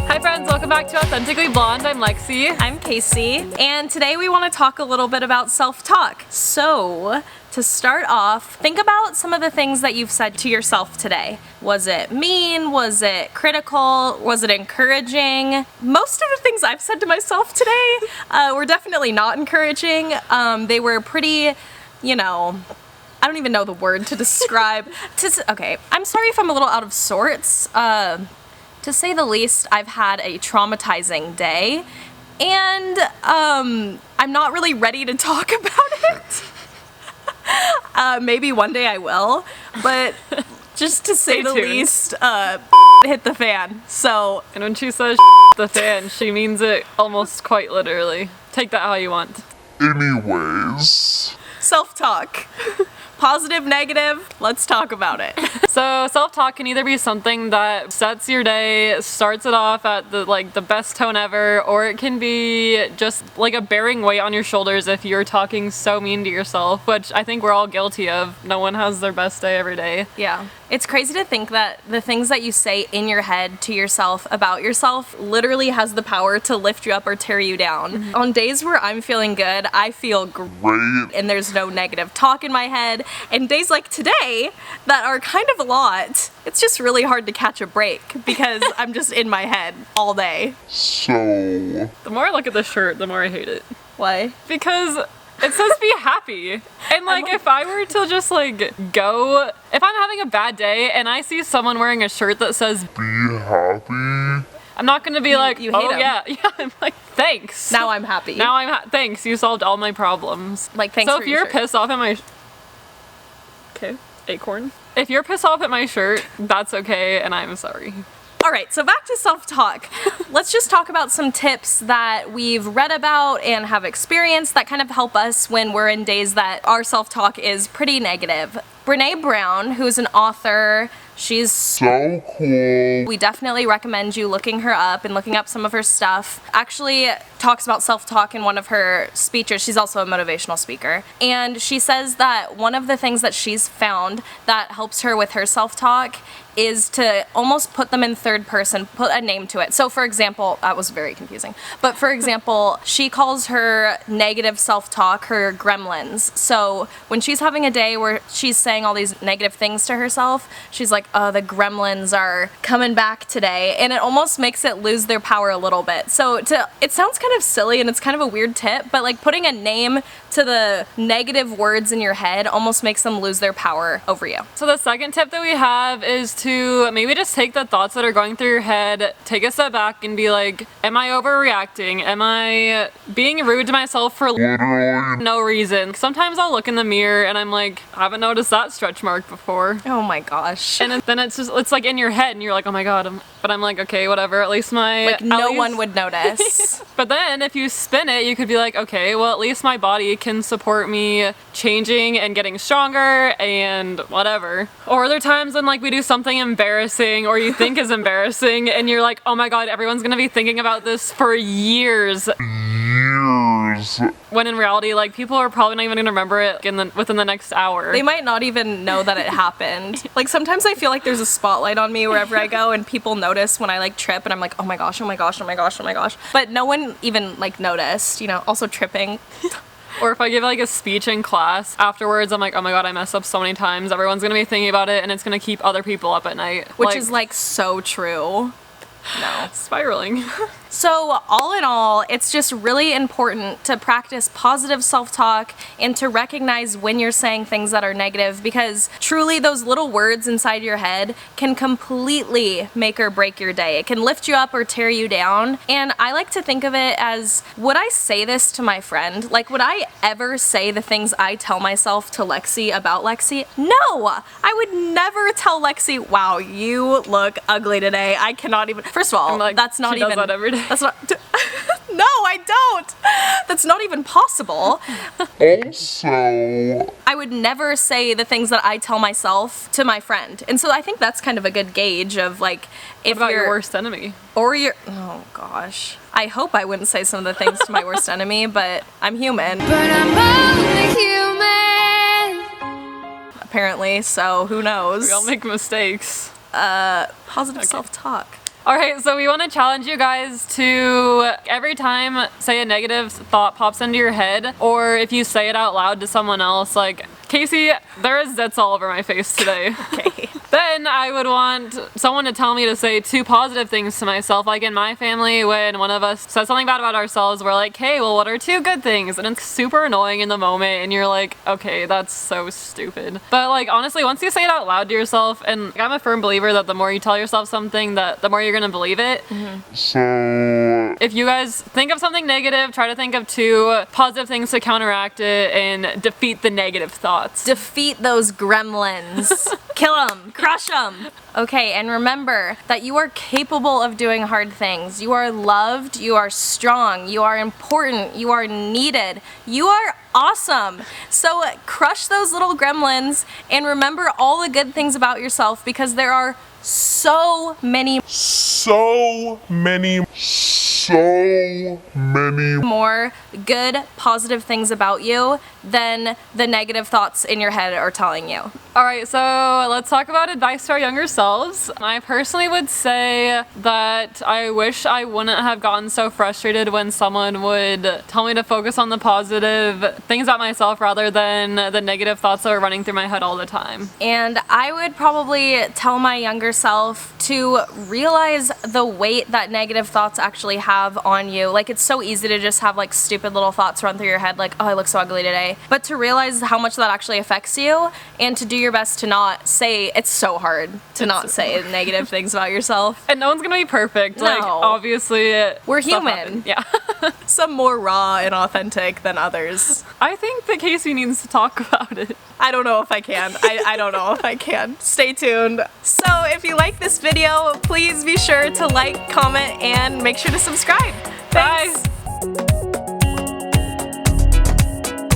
Hi friends, welcome back to Authentically Blonde. I'm Lexi. I'm Casey, and today we want to talk a little bit about self-talk. So, to start off, think about some of the things that you've said to yourself today. Was it mean? Was it critical? Was it encouraging? Most of the things I've said to myself today were definitely not encouraging. They were pretty, I don't even know the word to describe. Okay, I'm sorry if I'm a little out of sorts. To say the least, I've had a traumatizing day, and I'm not really ready to talk about it. Maybe one day I will, but just to say the least, hit the fan. So, And when she says the fan, she means it almost quite literally. Take that how you want. Anyways. Self-talk. Positive, negative, let's talk about it. So self-talk can either be something that sets your day, starts it off at the best tone ever, or it can be just like a bearing weight on your shoulders if you're talking so mean to yourself, which I think we're all guilty of. No one has their best day every day. Yeah. It's crazy to think that the things that you say in your head to yourself about yourself literally has the power to lift you up or tear you down. Mm-hmm. On days where I'm feeling good, I feel great and there's no negative talk in my head. And days like today that are kind of a lot, it's just really hard to catch a break because I'm just in my head all day. So, The more I look at this shirt, the more I hate it. Why? Because it says be happy. And if I were to just go, if I'm having a bad day and I see someone wearing a shirt that says be happy. I'm not gonna be like, you hate oh him. yeah, I'm like, thanks. Now I'm happy. Thanks, you solved all my problems. Thanks so for if your you're shirt. pissed off at my okay, acorn. If you're pissed off at my shirt, that's okay, and I'm sorry. All right, so back to self-talk. Let's just talk about some tips that we've read about and have experienced that kind of help us when we're in days that our self-talk is pretty negative. Brene Brown, who's an author, she's So cool. we definitely recommend you looking her up and looking up some of her stuff. Actually talks about self-talk in one of her speeches. She's also a motivational speaker. And she says that one of the things that she's found that helps her with her self-talk is to almost put them in third person, put a name to it. So for example, that was very confusing, but for example, she calls her negative self-talk her gremlins. So when she's having a day where she's saying all these negative things to herself, she's like, oh, the gremlins are coming back today. And it almost makes it lose their power a little bit. So it sounds kind of silly and it's kind of a weird tip, but putting a name to the negative words in your head almost makes them lose their power over you. So the second tip that we have is to maybe just take the thoughts that are going through your head, take a step back and be like, am I overreacting? Am I being rude to myself for Literally. no reason? Sometimes I'll look in the mirror and I'm like, I haven't noticed that stretch mark before. Oh my gosh. And then it's in your head and you're like, oh my god. But I'm like, okay, whatever, at least no one would notice. But then if you spin it, you could be like, okay, well at least my body can support me changing and getting stronger and whatever. Or other times when we do something embarrassing or you think is embarrassing and you're like, oh my god, everyone's gonna be thinking about this for years. When in reality, people are probably not even gonna remember it within the next hour. They might not even know that it happened. Sometimes I feel like there's a spotlight on me wherever I go and people notice when I trip and I'm like, oh my gosh, oh my gosh, oh my gosh, oh my gosh. But no one even noticed, also tripping. Or if I give a speech in class afterwards, I'm like, oh my god, I messed up so many times. Everyone's gonna be thinking about it and it's gonna keep other people up at night. Which is so true. No. Spiraling. So all in all, it's just really important to practice positive self-talk and to recognize when you're saying things that are negative, because truly those little words inside your head can completely make or break your day. It can lift you up or tear you down. And I like to think of it as, would I say this to my friend? Would I ever say the things I tell myself to Lexi about Lexi? No! I would never tell Lexi, wow, you look ugly today. I cannot even, first of all, that's not she even, does that every day. that's not, no, I don't. That's not even possible. Also, I would never say the things that I tell myself to my friend. And so I think that's kind of a good gauge of if What about you're your worst enemy? or your, oh gosh. I hope I wouldn't say some of the things to my worst enemy, but I'm human. But I'm only human. Apparently, so who knows? We all make mistakes. Positive self-talk. Alright, so we want to challenge you guys to every time, say, a negative thought pops into your head, or if you say it out loud to someone else, like, Casey, there is zits all over my face today. Okay. Then I would want someone to tell me to say 2 positive things to myself. Like in my family, when one of us says something bad about ourselves, we're like, hey, well, what are 2 good things? And it's super annoying in the moment, and you're like, okay, that's so stupid. But like, honestly, once you say it out loud to yourself, and I'm a firm believer that the more you tell yourself something, that the more you're gonna believe it. So, If you guys think of something negative, try to think of 2 positive things to counteract it and defeat the negative thoughts. Defeat those gremlins. Kill them. Crush them. Okay, and remember that you are capable of doing hard things. You are loved. You are strong. You are important. You are needed. You are awesome. So crush those little gremlins and remember all the good things about yourself, because there are so many more good, positive things about you than the negative thoughts in your head are telling you. Alright, so let's talk about advice to our younger selves. I personally would say that I wish I wouldn't have gotten so frustrated when someone would tell me to focus on the positive things about myself rather than the negative thoughts that were running through my head all the time. And I would probably tell my younger self to realize the weight that negative thoughts actually have on you. Like, it's so easy to just have like stupid little thoughts run through your head, like, oh, I look so ugly today. But to realize how much that actually affects you, and to do your best to not say, it's so hard to not say negative things about yourself. And no one's gonna be perfect. No. Like, obviously, We're stuff human. happens. Yeah. Some more raw and authentic than others. I think that Casey needs to talk about it. I don't know if I can. I don't know if I can. Stay tuned. So if you like this video, please be sure to like, comment, and make sure to subscribe. Thanks. Bye.